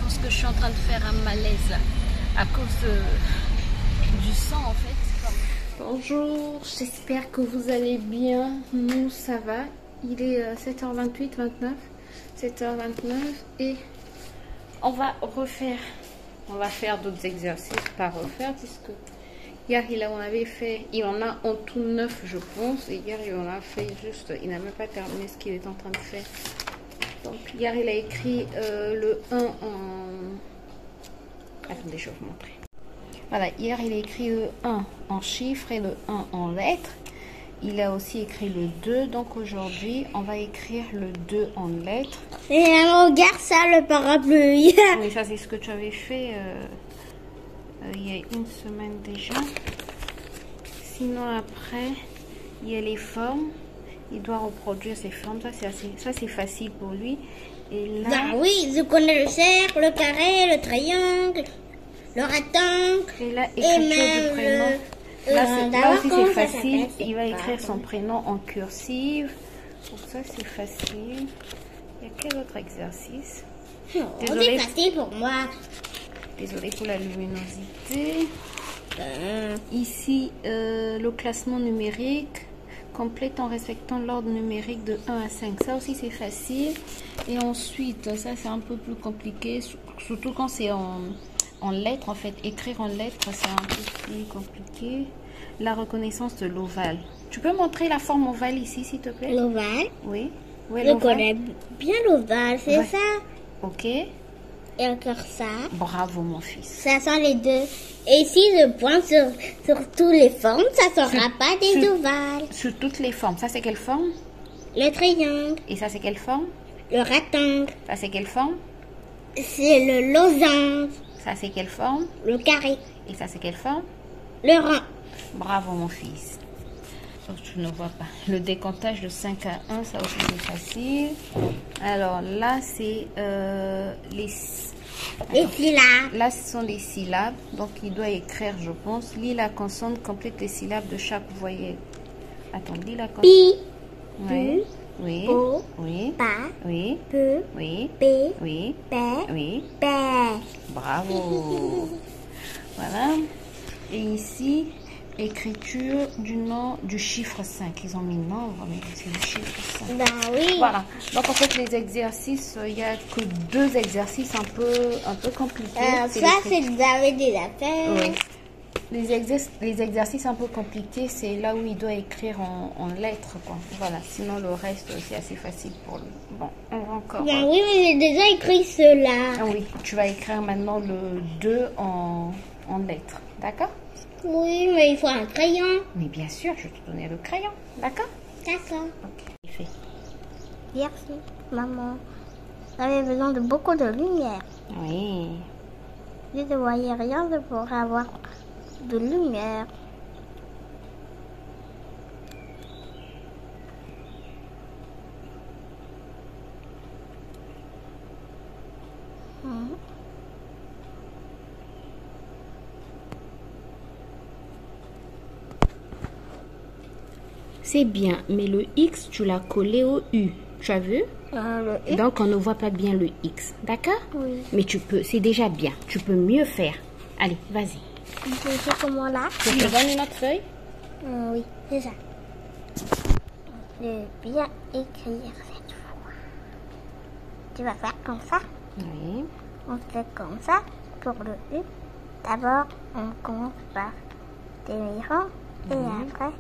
pense que je suis en train de faire un malaise à cause du sang en fait. Bonjour, j'espère que vous allez bien. Nous ça va. Il est 7h28, 29, 7h29 et on va faire d'autres exercices, pas refaire puisque hier il en a en tout 9 je pense, et hier il en a fait juste, il n'a même pas terminé ce qu'il est en train de faire. Donc hier il a écrit le 1 en... Attendez, je vais vous montrer. Voilà, hier il a écrit le 1 en chiffres et le 1 en lettres. Il a aussi écrit le 2, donc aujourd'hui on va écrire le 2 en lettres. Et regarde ça, le parapluie. Oui, ça c'est ce que tu avais fait il y a une semaine déjà. Sinon après, il y a les formes. Il doit reproduire ces formes. Ça c'est facile pour lui. Et là, Ah oui, je connais le cercle, le carré, le triangle, le rectangle. Et là, et écriture du prénom. Là aussi c'est facile. Il va écrire son son prénom en cursive. Donc ça c'est facile. Il y a quel autre exercice? C'est facile pour moi. Désolée pour la luminosité. Ici, le classement numérique. Complète en respectant l'ordre numérique de 1 à 5. Ça aussi c'est facile. Et ensuite, ça c'est un peu plus compliqué. Surtout quand c'est en lettres. En fait, écrire en lettres, c'est un peu plus compliqué. La reconnaissance de l'ovale. Tu peux montrer la forme ovale ici, s'il te plaît? L'ovale. Oui. Je connais bien l'ovale, c'est ça. Ok. Et encore ça. Bravo, mon fils. Ça sont les deux. Et si je pointe sur toutes les formes, ça sera pas des ovales. Sur toutes les formes. Ça, c'est quelle forme? Le triangle. Et ça, c'est quelle forme? Le rectangle. Ça, c'est quelle forme? C'est le losange. Ça, c'est quelle forme? Le carré. Et ça, c'est quelle forme? Le rond. Bravo, mon fils. Donc, tu ne vois pas. Le décomptage de 5 à 1, ça aussi, c'est facile. Alors, là, c'est les syllabes. Là, ce sont les syllabes. Donc, il doit écrire, je pense. Lis la consonne, complète les syllabes de chaque voyelle. Attends, lis la consonne. Pi. Oui. Oui. Po. Oui. Pa. Oui. Peu. Oui. P. Oui. P. Oui. P. Bravo. Voilà. Et ici, écriture du nom du chiffre 5. Ils ont mis nombre, mais c'est le chiffre 5. Bah oui. Voilà. Donc en fait, les exercices, il n'y a que 2 exercices un peu compliqués. Ça, c'est vous avez déjà fait. Oui. Les exercices un peu compliqués, c'est là où il doit écrire en lettres, quoi. Voilà. Sinon, le reste, c'est assez facile pour lui. Bon, on va encore... Bah oui, mais j'ai déjà écrit cela. Ah oui, tu vas écrire maintenant le 2 en lettres. D'accord? Oui, mais il faut un crayon. Mais bien sûr, je vais te donner le crayon. D'accord? D'accord. Ok. Il fait. Merci, maman. J'avais besoin de beaucoup de lumière. Oui. Je ne voyais rien de pour avoir de lumière. C'est bien, mais le X, tu l'as collé au U. Tu as vu? Le X. Donc, on ne voit pas bien le X. D'accord? Oui. Mais tu peux, c'est déjà bien. Tu peux mieux faire. Allez, vas-y. Je fais comment là? Je te donne une autre feuille? Oui, c'est ça. Je vais bien écrire cette fois. Tu vas faire comme ça. Oui. On fait comme ça pour le U. D'abord, on commence par demi-rond et après,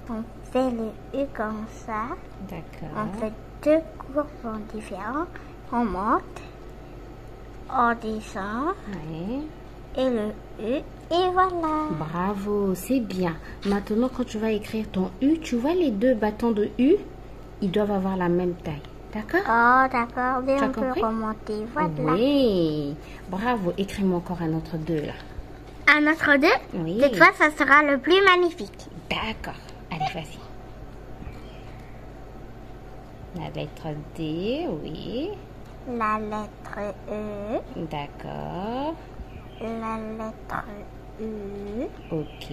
on fait le U comme ça. D'accord. On fait 2 courbes différentes. On monte, on descend Oui. et le U et voilà. Bravo, c'est bien. Maintenant, quand tu vas écrire ton U, tu vois les 2 bâtons de U, ils doivent avoir la même taille. D'accord? Oh, d'accord. Et Tu as on peut compris? remonter. Voilà. Oui. Bravo. Écris-moi encore un autre 2 là. Un autre 2? Oui. Cette fois, ça sera le plus magnifique. D'accord. Allez, vas-y. La lettre D, oui. La lettre E. D'accord. La lettre U. Ok.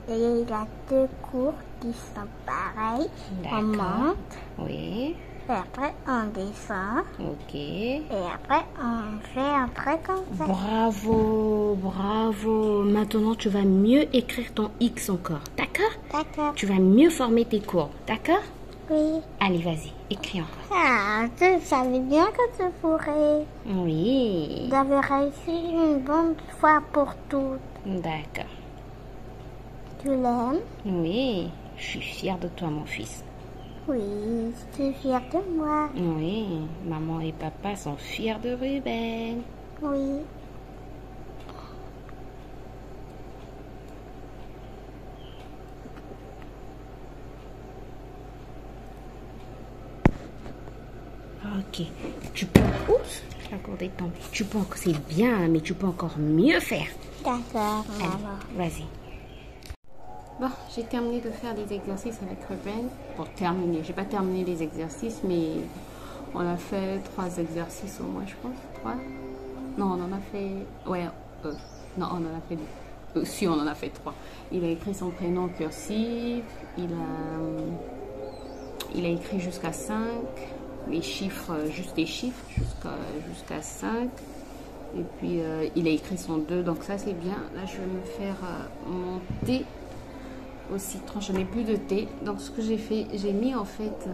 Et il y a 2 courbes qui sont pareilles. On D'accord. monte. Oui. Et après, on descend. Ok. Et après, on fait un trait comme ça. Bravo, bravo. Maintenant, tu vas mieux écrire ton X encore. D'accord? D'accord. Tu vas mieux former tes courbes. D'accord? Oui. Allez, vas-y, écris encore. Ah, tu savais bien que tu pourrais. Oui. J'avais réussi une bonne fois pour toutes. D'accord. Tu l'aimes? Oui, je suis fière de toi, mon fils. Oui, je suis fière de moi. Oui, maman et papa sont fiers de Ruben. Oui. Ok, tu peux... Oups, j'ai accordé ton... Tu peux... C'est bien, mais tu peux encore mieux faire. D'accord, maman. Vas-y. Bon, j'ai terminé de faire des exercices avec Ruben. Pour terminer, j'ai pas terminé les exercices, mais on a fait 3 exercices au moins, je pense. 3? Non, on en a fait... Ouais, non, on en a fait 2. Si, on en a fait 3. Il a écrit son prénom en cursive. Il a écrit jusqu'à 5. Les chiffres, juste les chiffres, jusqu'à 5. Et puis, il a écrit son 2, donc ça, c'est bien. Là, je vais me faire mon thé au citron. Je n'ai plus de thé. Donc, ce que j'ai fait, j'ai mis en fait,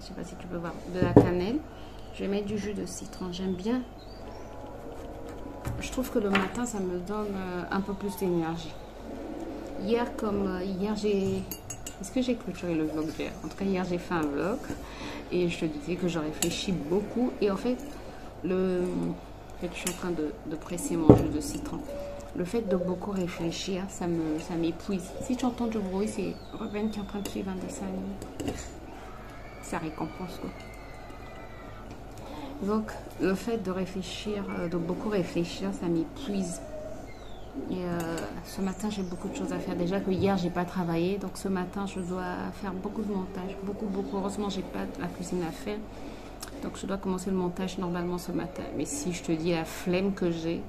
je sais pas si tu peux voir, de la cannelle. Je vais mettre du jus de citron. J'aime bien. Je trouve que le matin, ça me donne un peu plus d'énergie. Hier, j'ai... Est-ce que j'ai clôturé le vlog hier? En tout cas, hier, j'ai fait un vlog. Et je te disais que je réfléchis beaucoup. Et en fait, je suis en train de presser mon jus de citron. Le fait de beaucoup réfléchir, ça m'épuise. Si tu entends du bruit, c'est Ruben qui est en train de suivre un dessin animé. Ça récompense, quoi. Donc, le fait de réfléchir, de beaucoup réfléchir, ça m'épuise. Et ce matin, j'ai beaucoup de choses à faire. Déjà que hier, j'ai pas travaillé. Donc, ce matin, je dois faire beaucoup de montage. Beaucoup. Heureusement, j'ai pas la cuisine à faire. Donc, je dois commencer le montage normalement ce matin. Mais si je te dis la flemme que j'ai...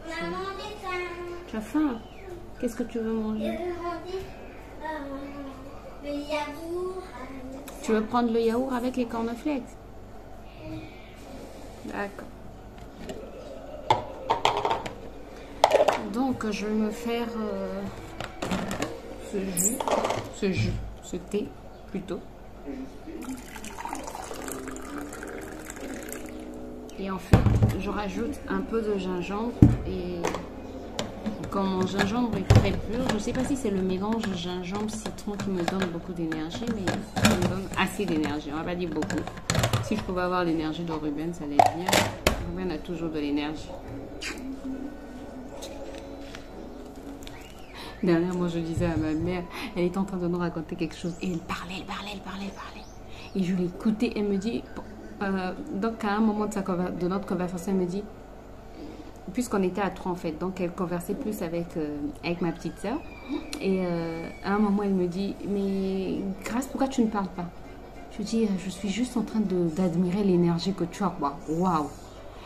Tu as faim? Qu'est-ce que tu veux manger? Le yaourt. Tu veux prendre le yaourt avec les cornflakes? D'accord. Donc, je vais me faire ce thé plutôt. Et en fait, je rajoute un peu de gingembre. Et quand mon gingembre est très pur, je ne sais pas si c'est le mélange gingembre-citron qui me donne beaucoup d'énergie, mais ça me donne assez d'énergie. On va pas dire beaucoup. Si je pouvais avoir l'énergie de Ruben, ça allait bien. Ruben a toujours de l'énergie. Dernièrement, je disais à ma mère, elle était en train de nous raconter quelque chose et elle parlait. Et je l'écoutais, elle me dit, donc à un moment de notre conversation, elle me dit, puisqu'on était à 3 en fait, donc elle conversait plus avec ma petite soeur. Et à un moment, elle me dit, mais Grâce, pourquoi tu ne parles pas? Je dis, je suis juste en train d'admirer l'énergie que tu as. Waouh!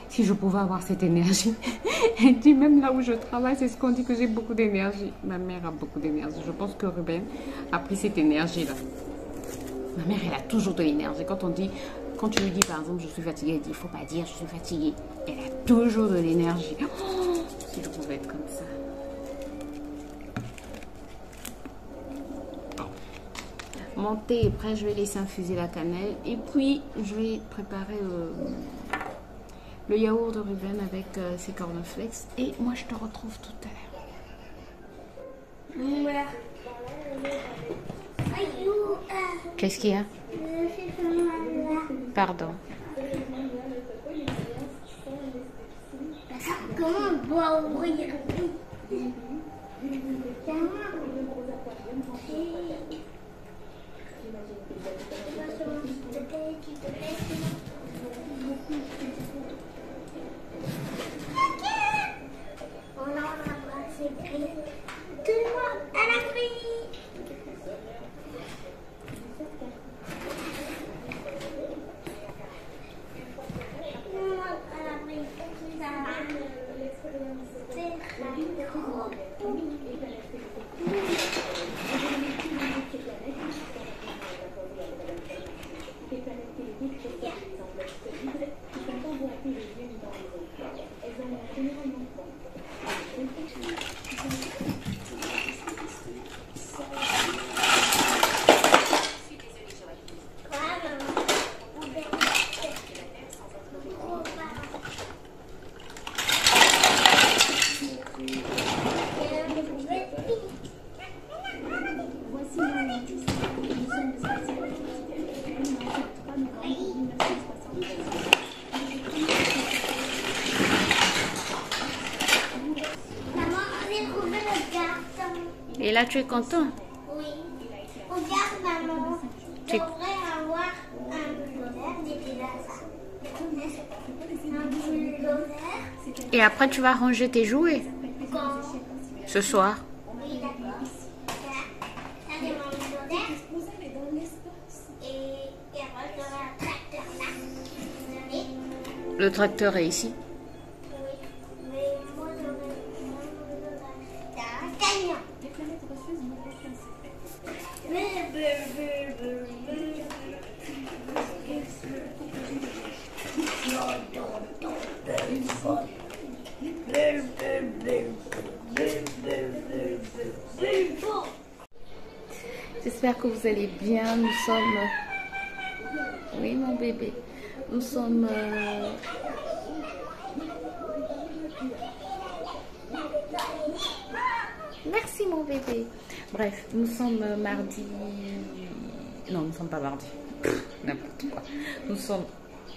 Si je pouvais avoir cette énergie. Elle dit, même là où je travaille, c'est ce qu'on dit que j'ai beaucoup d'énergie. Ma mère a beaucoup d'énergie. Je pense que Ruben a pris cette énergie-là. Ma mère, elle a toujours de l'énergie. Quand tu lui dis, par exemple, je suis fatiguée, elle dit, il ne faut pas dire, je suis fatiguée. Elle a toujours de l'énergie. Oh, si je pouvais être comme ça. Mon thé est prêt, je vais laisser infuser la cannelle. Et puis, je vais préparer le yaourt de Ruben avec ses cornflakes. Et moi, je te retrouve tout à l'heure. Qu'est-ce qu'il y a? Pardon. Comment on doit ouvrir? Et là, tu es content? Oui. Regarde, maman. J'aimerais avoir un bulldozer. J'étais là, ça. Un bulldozer. Et après, tu vas ranger tes jouets? Quand? Ce soir? Oui, d'accord. Ça, c'est mon bulldozer. Et après, j'aurai un tracteur là. Vous avez? Le tracteur est ici. Oui. Mais moi, j'aurais un camion. J'espère que vous allez bien. Nous sommes... Oui, mon bébé. Nous sommes... Merci, mon bébé. Bref, nous sommes mardi... Non, nous ne sommes pas mardi. N'importe quoi. Nous sommes...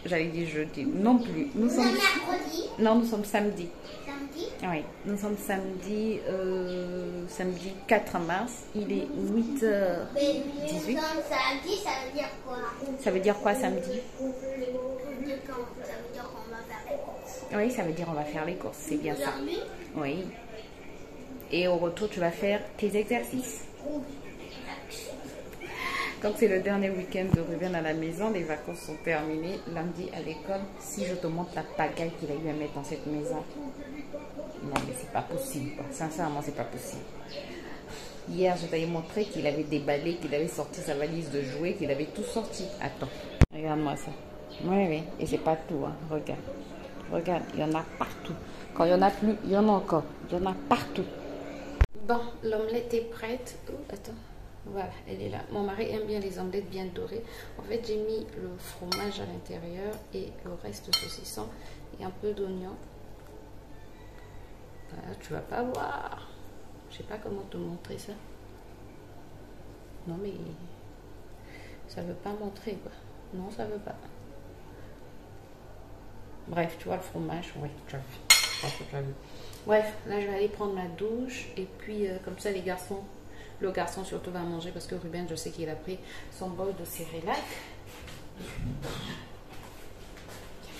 J'allais dire jeudi. Non plus. Nous sommes... Mercredi. Non, nous sommes samedi. Samedi. Oui, nous sommes samedi, samedi 4 mars. Il est 8h18. Samedi, ça veut dire quoi? Ça veut dire quoi samedi? Ça veut dire qu'on va faire les courses. Oui, ça veut dire on va faire les courses. C'est bien ça. Aujourd'hui? Oui. Et au retour, tu vas faire tes exercices. Comme c'est le dernier week-end de Ruben à la maison, les vacances sont terminées. Lundi à l'école, si je te montre la pagaille qu'il a eu à mettre dans cette maison. Non, mais c'est pas possible, quoi. Sincèrement, c'est pas possible. Hier, je t'avais montré qu'il avait déballé, qu'il avait sorti sa valise de jouets, qu'il avait tout sorti. Attends, regarde-moi ça. Oui, oui, et c'est pas tout, hein. Regarde. Regarde, il y en a partout. Quand il y en a plus, il y en a encore. Il y en a partout. Bon, l'omelette est prête. Oh, attends. Voilà, elle est là. Mon mari aime bien les omelettes bien dorées. En fait, j'ai mis le fromage à l'intérieur et le reste de saucisson et un peu d'oignon. Voilà, tu vas pas voir. Je sais pas comment te montrer ça. Non, mais ça veut pas montrer, quoi. Non, ça veut pas. Bref, tu vois le fromage. Oui, tu as vu. Je pense que tu as vu. Bref, là, je vais aller prendre ma douche. Et puis, comme ça, les garçons... Le garçon surtout va manger parce que Ruben, je sais qu'il a pris son bol de céréales.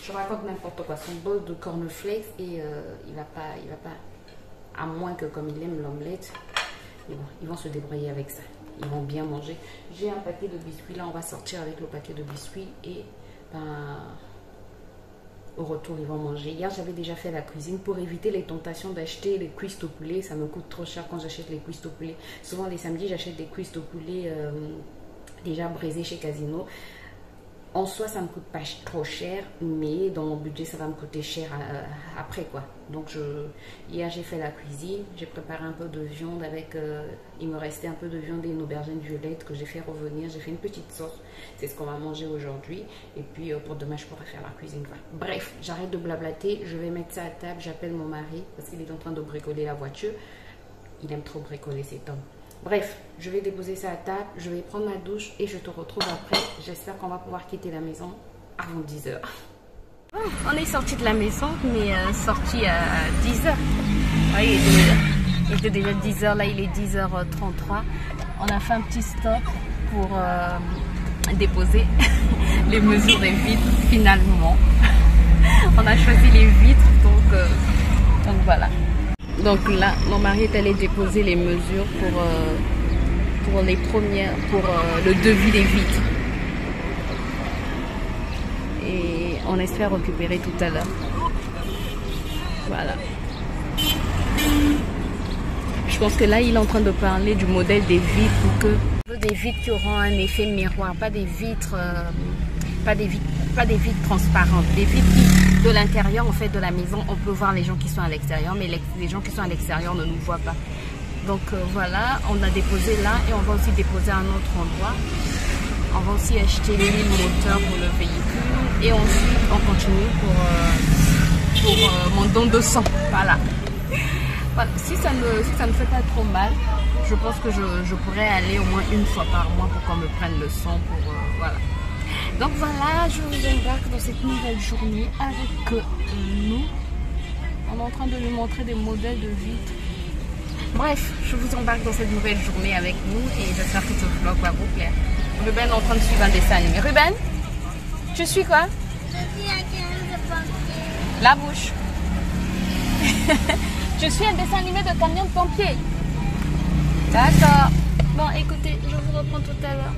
Je raconte n'importe quoi. Son bol de cornflakes et il va pas, à moins que comme il aime l'omelette, ils vont se débrouiller avec ça. Ils vont bien manger. J'ai un paquet de biscuits. Là, on va sortir avec le paquet de biscuits et au retour, ils vont manger. Hier, j'avais déjà fait la cuisine pour éviter les tentations d'acheter les cuisses au poulet. Ça me coûte trop cher quand j'achète les cuisses au poulet. Souvent, les samedis, j'achète des cuisses au poulet déjà braisées chez Casino. En soi, ça ne me coûte pas trop cher, mais dans mon budget, ça va me coûter cher après, quoi. Donc, hier, j'ai fait la cuisine. J'ai préparé un peu de viande avec... il me restait un peu de viande et une aubergine violette que j'ai fait revenir. J'ai fait une petite sauce. C'est ce qu'on va manger aujourd'hui. Et puis, pour demain, je pourrai faire la cuisine. Voilà. Bref, j'arrête de blablater. Je vais mettre ça à table. J'appelle mon mari parce qu'il est en train de bricoler la voiture. Il aime trop bricoler, cet homme. Bref, je vais déposer ça à table, je vais prendre ma douche et je te retrouve après. J'espère qu'on va pouvoir quitter la maison avant 10h. Bon, on est sorti de la maison, mais sorti à 10h. Oui, il était déjà 10h, là il est 10h33. On a fait un petit stop pour déposer les mesures des vitres finalement. On a choisi les vitres, donc voilà. Donc là, mon mari est allé déposer les mesures pour les premières, pour le devis des vitres. Et on espère récupérer tout à l'heure. Voilà. Je pense que là, il est en train de parler du modèle des vitres, des vitres qui auront un effet miroir, pas des vitres transparentes, des vitres qui, de l'intérieur, en fait, de la maison, on peut voir les gens qui sont à l'extérieur, mais les gens qui sont à l'extérieur ne nous voient pas. Donc voilà, on a déposé là et on va aussi déposer à un autre endroit. On va aussi acheter l'huile moteur pour le véhicule et ensuite on continue pour mon don de sang. Voilà. Voilà. Si ça ne fait pas trop mal, je pense que je pourrais aller au moins une fois par mois pour qu'on me prenne le sang. Voilà. Donc voilà, je vous embarque dans cette nouvelle journée avec nous. On est en train de lui montrer des modèles de vitres. Bref, je vous embarque dans cette nouvelle journée avec nous et j'espère que ce vlog va vous plaire. Ruben est en train de suivre un dessin animé. Ruben, tu suis quoi? Je suis un camion de pompier. La bouche. Je suis un dessin animé de camion de pompier. D'accord. Bon, écoutez, je vous reprends tout à l'heure.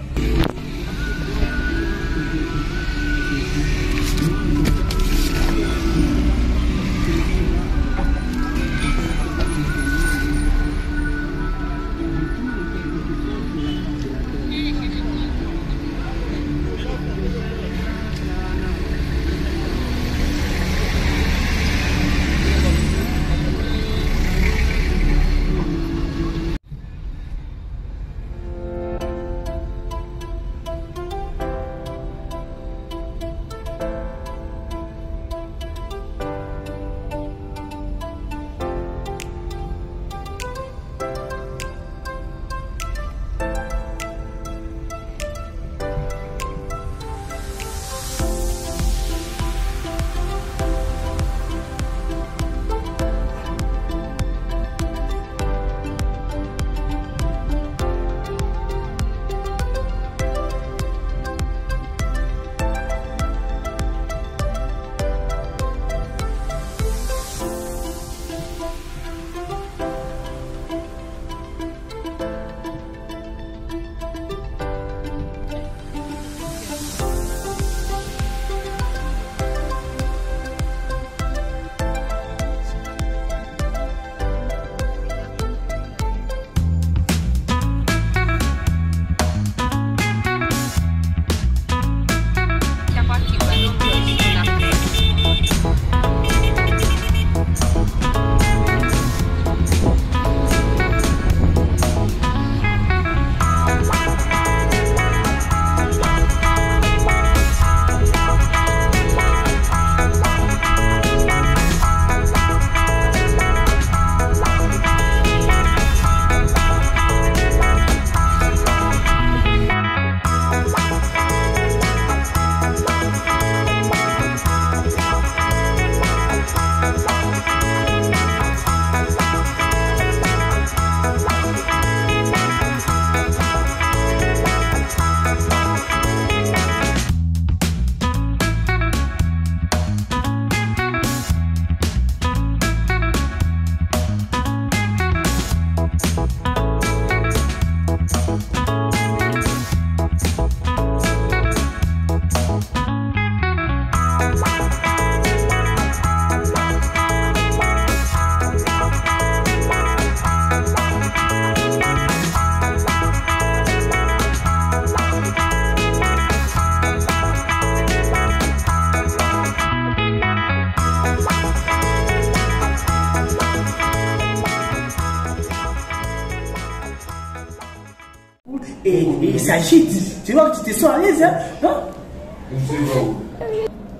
Et ça agite. Tu vois que tu te sens à l'aise, hein?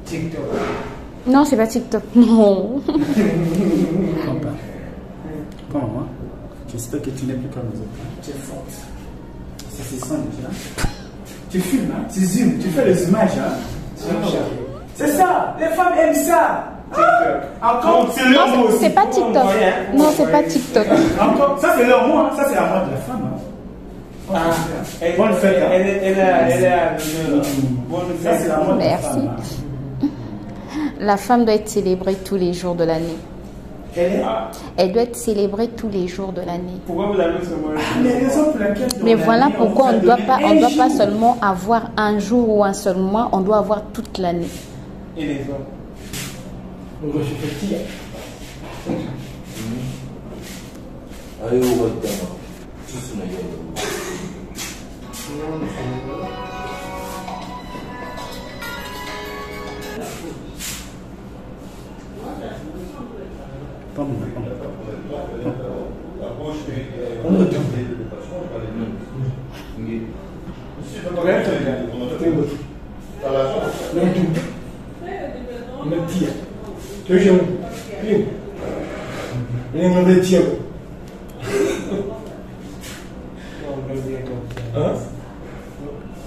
TikTok. Non, c'est pas TikTok. Non. Bon, hein? J'espère que tu n'es plus comme les autres. Tu es forte. Ça se sent déjà. Tu filmes, hein? Tu zoomes, tu fais les images, hein? C'est ça. Les femmes aiment ça. Encore, c'est leur mot aussi. C'est pas TikTok. Non, c'est pas TikTok. Encore, ça c'est leur mot, hein? Ça c'est la mode de la femme, hein? Bonne fête. Elle a bonne fête. Ça c'est la mode de la Merci. femme. La femme doit être célébrée tous les jours de l'année. Elle doit être célébrée tous les jours de l'année. Pourquoi vous avez ce mot? Mais voilà pourquoi on ne doit pas seulement avoir un jour ou un seul mois, on doit avoir toute l'année. Et les hommes? Je suis petit. Allez, on va te dire.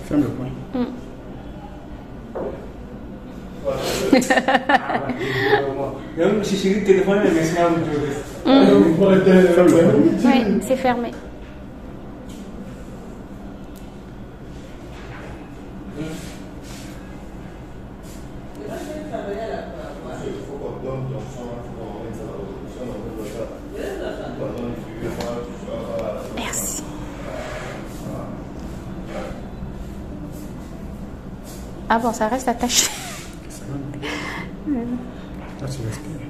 Ferme le coin. Même si je téléphone, mais c'est pas Oui, c'est fermé. Merci. Ah bon, ça reste attaché. Ah, tu respires.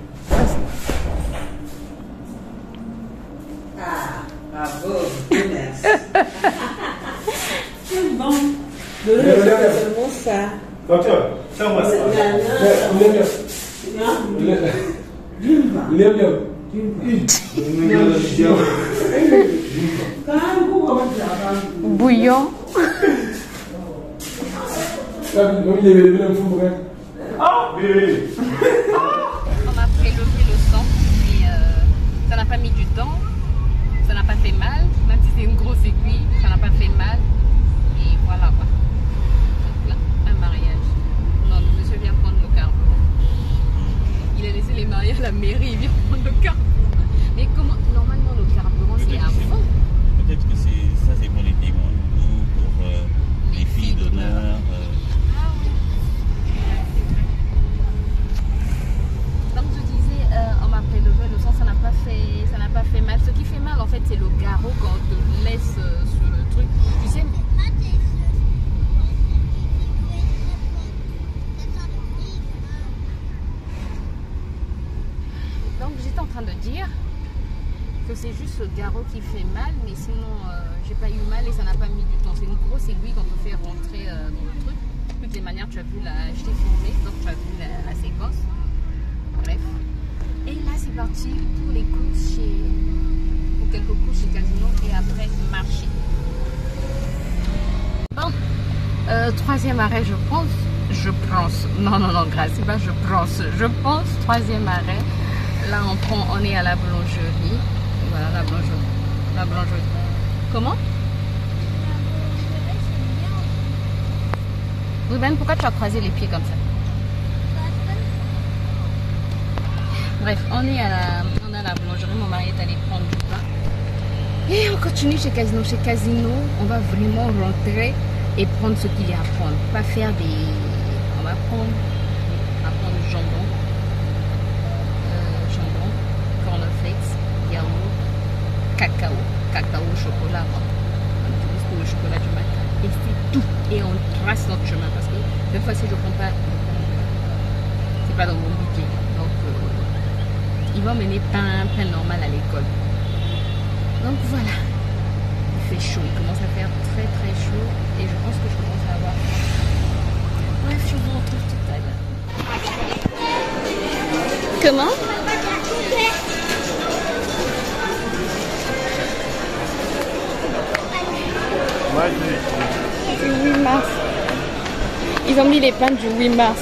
Bravo, goodness. C'est bon. Seulement ça. Docteur, ça va. Bouillon. Ah, oui. On m'a prélevé le sang et ça n'a pas mis du temps, ça n'a pas fait mal, même si c'est une grosse aiguille, ça n'a pas fait mal et voilà quoi. Donc là, un mariage. Non, le monsieur vient prendre le carburant. Il a laissé les mariés à la mairie, il vient prendre le carburant. Mais comment, normalement le carburant c'est à fond. Peut-être que ça c'est pour les témoins ou pour les filles d'honneur. Comme je disais, on m'a prélevé le sang, ça n'a pas fait mal. Ce qui fait mal en fait c'est le garrot quand on te laisse sur le truc. Tu sais. Donc j'étais en train de dire que c'est juste le garrot qui fait mal, mais sinon j'ai pas eu mal et ça n'a pas mis du temps. C'est une grosse aiguille qu'on te fait rentrer dans le truc. De toutes les manières, tu as vu je t'ai filmé, donc tu as vu la séquence. Bref. Et là, c'est parti pour les courses pour quelques courses chez Casino et après marché. Bon, troisième arrêt, je pense. Non, grâce, c'est pas je pense, troisième arrêt. Là, on est à la boulangerie. Voilà, la boulangerie. Comment? Ruben, pourquoi tu as croisé les pieds comme ça? Bref, on est à la boulangerie, mon mari est allé prendre du pain. Et on continue chez Casino. Chez Casino, on va vraiment rentrer et prendre ce qu'il y a à prendre. Pas faire des... On va prendre du jambon. Cornflakes, yaourt, cacao au chocolat. On utilise pour le chocolat du matin. Et c'est tout. Et on trace notre chemin parce que des fois si je ne prends pas, c'est pas dans mon budget. Donc ils vont mener pain normal à l'école. Donc voilà. Il fait chaud, il commence à faire très très chaud et je pense que je commence à avoir faim. Bref, je vous retrouve tout à l'heure. Comment? Du 8 mars. Ils ont mis les pains du 8 mars.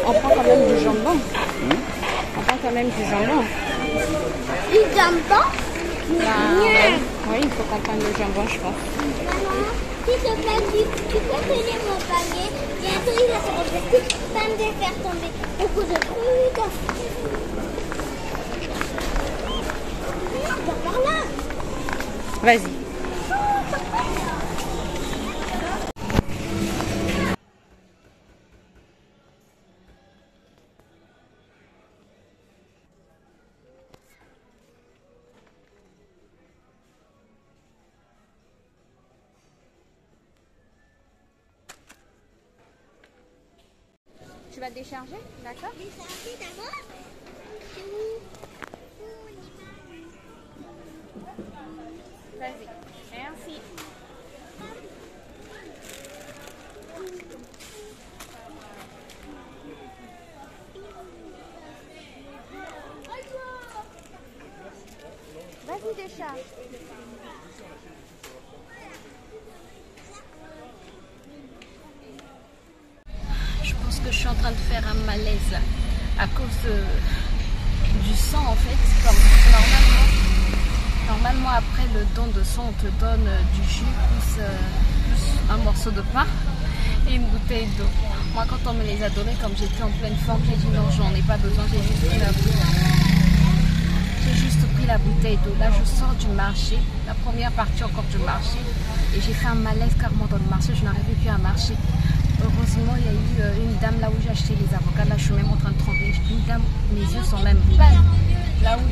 On prend quand même du jambon. On prend quand même du jambon. Du jambon? Oui, il faut qu'on prenne le jambon, je pense. Maman, tu peux tenir mon panier. Bientôt, il va se rejeter. Pas me faire tomber beaucoup de trucs. Regarde par là. Vas-y. Tu vas décharger, d'accord? Décharger d'abord. Vas-y. Merci. Vas-y, décharge. je suis en train de faire un malaise là, à cause du sang en fait. Comme normalement après le don de sang on te donne du jus plus un morceau de pain et une bouteille d'eau. Moi quand on me les a donnés, comme j'étais en pleine forme, j'ai dit non, j'en ai pas besoin, j'ai juste pris la bouteille d'eau. Là je sors du marché, la première partie encore du marché, et j'ai fait un malaise carrément dans le marché, je n'arrivais plus à marcher. Heureusement il y a eu une dame là où j'ai acheté les avocats, là je suis même en train de trembler, une dame, mes yeux sont même pâles, là où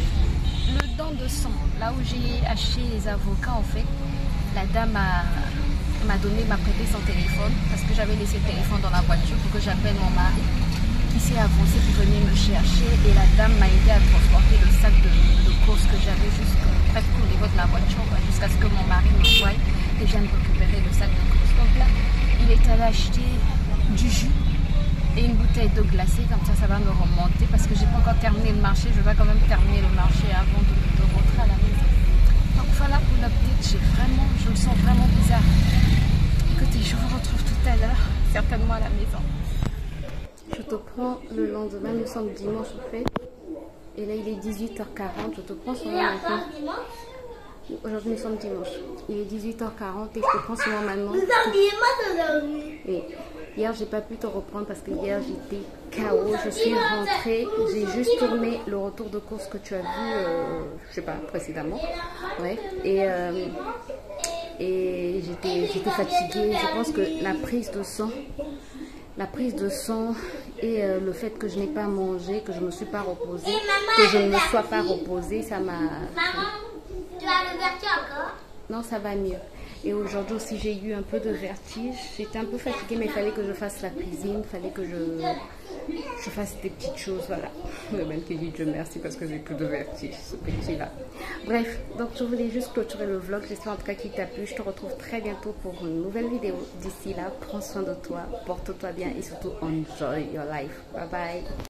le don de sang, là où j'ai acheté les avocats en fait, la dame m'a prêté son téléphone parce que j'avais laissé le téléphone dans la voiture pour que j'appelle mon mari qui s'est avancé pour venir me chercher, et la dame m'a aidé à transporter le sac de courses que j'avais presque au niveau de la voiture jusqu'à ce que mon mari me voie et vienne récupérer le sac de courses. Donc là il est allé acheter du jus et une bouteille d'eau glacée, comme ça va me remonter parce que j'ai pas encore terminé le marché, je vais quand même terminer le marché avant de rentrer à la maison. Donc voilà pour l'update, je me sens vraiment bizarre. Écoutez, je vous retrouve tout à l'heure, certainement à la maison. Je te prends le lendemain, nous sommes dimanche en fait, et là il est 18h40, je te prends sur moi maintenant. Aujourd'hui nous sommes dimanche, il est 18h40 et je te prends sur moi maintenant. Nous sommes dimanche aujourd'hui. Oui. Hier j'ai pas pu te reprendre parce que hier j'étais KO, je suis rentrée, j'ai juste tourné le retour de course que tu as vu, je sais pas, précédemment. Ouais. Et j'étais fatiguée. Je pense que la prise de sang et le fait que je n'ai pas mangé, que je ne me suis pas reposée, que je ne me sois pas reposée, ça m'a... Maman, tu as le vertige encore? Non, ça va mieux. Et aujourd'hui aussi j'ai eu un peu de vertige. J'étais un peu fatiguée, mais il fallait que je fasse la cuisine, il fallait que je fasse des petites choses, voilà. Le même qui dit Dieu merci parce que j'ai plus de vertige, ce petit là. Bref, donc je voulais juste clôturer le vlog. J'espère en tout cas qu'il t'a plu. Je te retrouve très bientôt pour une nouvelle vidéo. D'ici là, prends soin de toi, porte-toi bien et surtout enjoy your life. Bye bye.